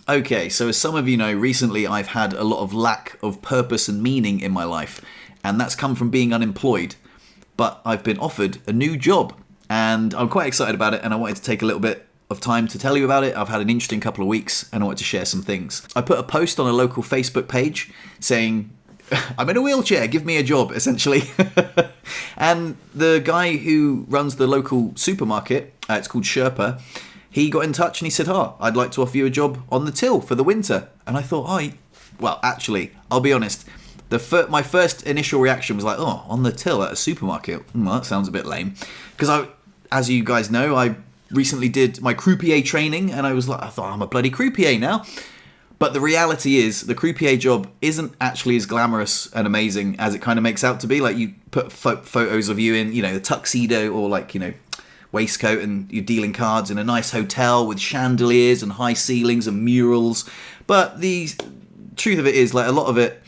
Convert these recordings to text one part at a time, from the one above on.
Okay, so as some of you know, recently I've had a lot of lack of purpose and meaning in my life, and that's come from being unemployed. But I've been offered a new job, and I'm quite excited about it, and I wanted to take a little bit of time to tell you about it. I've had an interesting couple of weeks, and I wanted to share some things. I put a post on a local Facebook page saying, I'm in a wheelchair, give me a job, essentially. And the guy who runs the local supermarket, it's called Sherpa, he got in touch and he said, I'd like to offer you a job on the till for the winter. And I thought, well, actually, I'll be honest, my first initial reaction was like, on the till at a supermarket? Well, that sounds a bit lame. Because as you guys know, I recently did my croupier training, and I thought, I'm a bloody croupier now. But the reality is, the croupier job isn't actually as glamorous and amazing as it kind of makes out to be. Like, you put photos of you in, the tuxedo or waistcoat, and you're dealing cards in a nice hotel with chandeliers and high ceilings and murals. But the truth of it is, a lot of it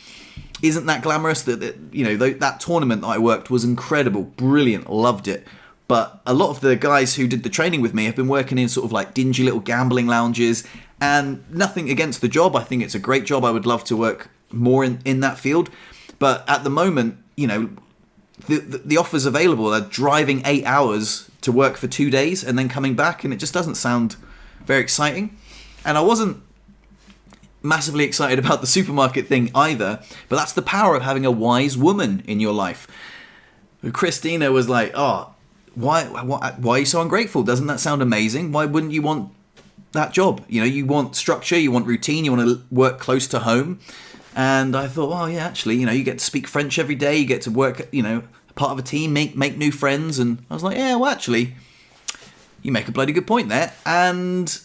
isn't that glamorous. That tournament that I worked was incredible, brilliant, loved it. But a lot of the guys who did the training with me have been working in sort of dingy little gambling lounges, and nothing against the job. I think it's a great job. I would love to work more in that field. But at the moment, the offers available are driving 8 hours to work for 2 days and then coming back, and it just doesn't sound very exciting. And I wasn't massively excited about the supermarket thing either, but that's the power of having a wise woman in your life. Christina was like, why are you so ungrateful? Doesn't that sound amazing? Why wouldn't you want that job? You want structure, you want routine, you want to work close to home. And I thought, actually, you get to speak French every day, you get to work, part of a team, make new friends. And I was like, actually, you make a bloody good point there. And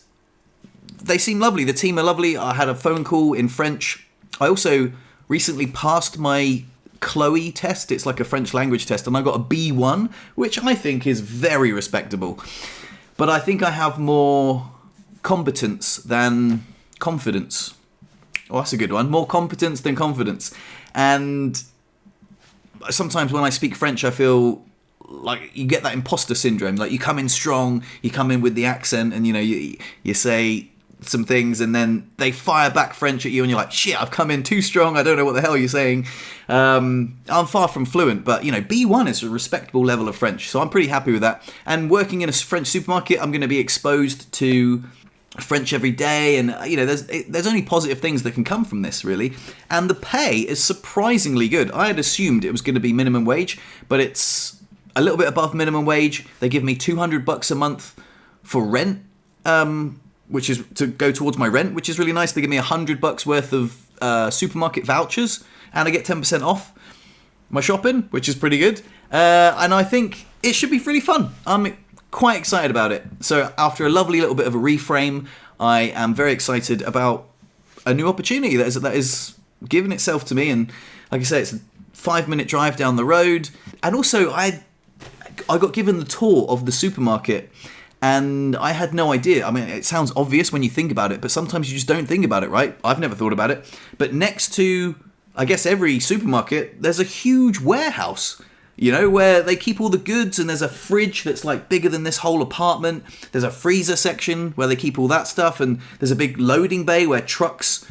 they seem lovely. The team are lovely. I had a phone call in French. I also recently passed my Chloe test. It's like a French language test, and I got a B1, which I think is very respectable. But I think I have more competence than confidence. That's a good one. More competence than confidence. And sometimes when I speak French, I feel like you get that imposter syndrome. Like, you come in strong, you come in with the accent, and you say some things, and then they fire back French at you, and you're like, shit, I've come in too strong, I don't know what the hell you're saying. I'm far from fluent, but B1 is a respectable level of French, so I'm pretty happy with that. And working in a French supermarket, I'm going to be exposed to French every day, and there's only positive things that can come from this, really. And the pay is surprisingly good. I had assumed it was going to be minimum wage, but it's a little bit above minimum wage. They give me $200 a month for rent, which is to go towards my rent, which is really nice. They give me $100 worth of supermarket vouchers, and I get 10% off my shopping, which is pretty good. And I think it should be really fun. I'm quite excited about it. So after a lovely little bit of a reframe, I am very excited about a new opportunity that is given itself to me. And like I say, it's a 5-minute drive down the road. And also, I got given the tour of the supermarket, and I had no idea. I mean, it sounds obvious when you think about it, but sometimes you just don't think about it, right? I've never thought about it. But next to, I guess, every supermarket, there's a huge warehouse, where they keep all the goods, and there's a fridge that's bigger than this whole apartment. There's a freezer section where they keep all that stuff, and there's a big loading bay where trucks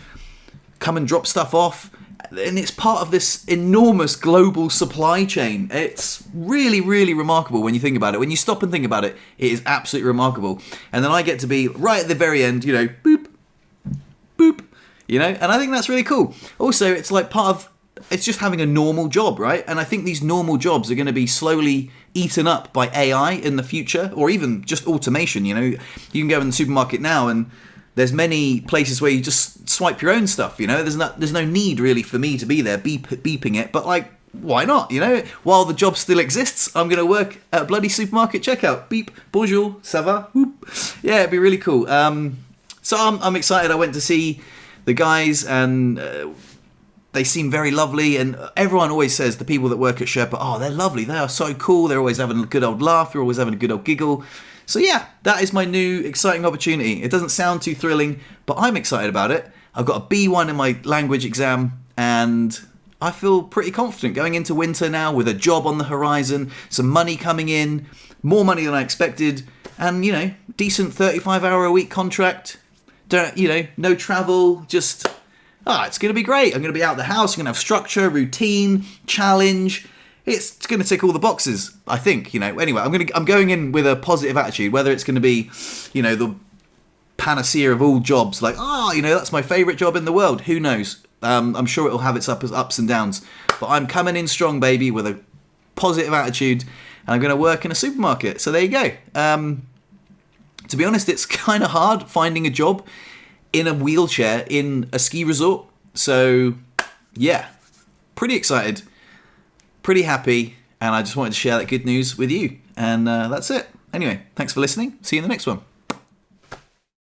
come and drop stuff off. And it's part of this enormous global supply chain. It's really, really remarkable when you think about it. When you stop and think about it, it is absolutely remarkable. And then I get to be right at the very end, boop, boop, and I think that's really cool. Also, it's it's just having a normal job, right? And I think these normal jobs are going to be slowly eaten up by AI in the future, or even just automation. You can go in the supermarket now, and there's many places where you just swipe your own stuff, There's no need really for me to be there beeping it, but why not, While the job still exists, I'm going to work at a bloody supermarket checkout. Beep, bonjour, ça va? Whoop. Yeah, it'd be really cool. So I'm excited. I went to see the guys, and they seem very lovely, and everyone always says, the people that work at Sherpa, they're lovely, they are so cool, they're always having a good old laugh, they're always having a good old giggle. So yeah, that is my new exciting opportunity. It doesn't sound too thrilling, but I'm excited about it. I've got a B1 in my language exam, and I feel pretty confident going into winter now with a job on the horizon, some money coming in, more money than I expected, and decent 35-hour-a-week contract, no travel, just, it's going to be great. I'm going to be out of the house, I'm going to have structure, routine, challenge. It's going to tick all the boxes, I think, Anyway, I'm going in with a positive attitude, whether it's going to be, the panacea of all jobs, like, that's my favourite job in the world. Who knows? I'm sure it'll have its ups and downs. But I'm coming in strong, baby, with a positive attitude, and I'm going to work in a supermarket. So there you go. To be honest, it's kind of hard finding a job in a wheelchair in a ski resort. So, yeah, pretty excited, pretty happy, and I just wanted to share that good news with you. And that's it. Anyway, thanks for listening. See you in the next one.